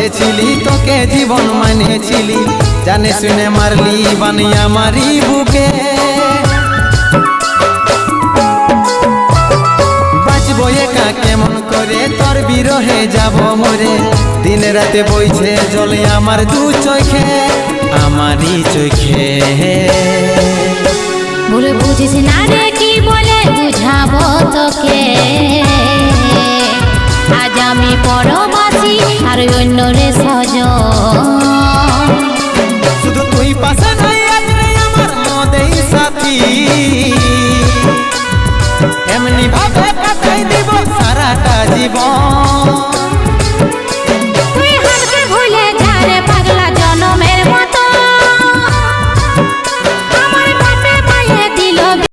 বসেছিলি তোকে জীবন মানেছিলি, জানে শুনে মারলি বানিয়া মারি বুকে। বাঁচবো একা কেমন করে তোর বিরহে যাব মরে, দিন রাতে বইছে জলে আমার দু চোখে, আমারই চোখে। বলে বুঝিস না রে কি বলে বুঝাবো তোকে, আজ আমি পরবাসী আর অন্য রে সজন। শুধু তুই পাশে নাই আজ রে আমার মদেই সাথী, এমনি ভাবে কাটাই দিব সারাটা জীবন।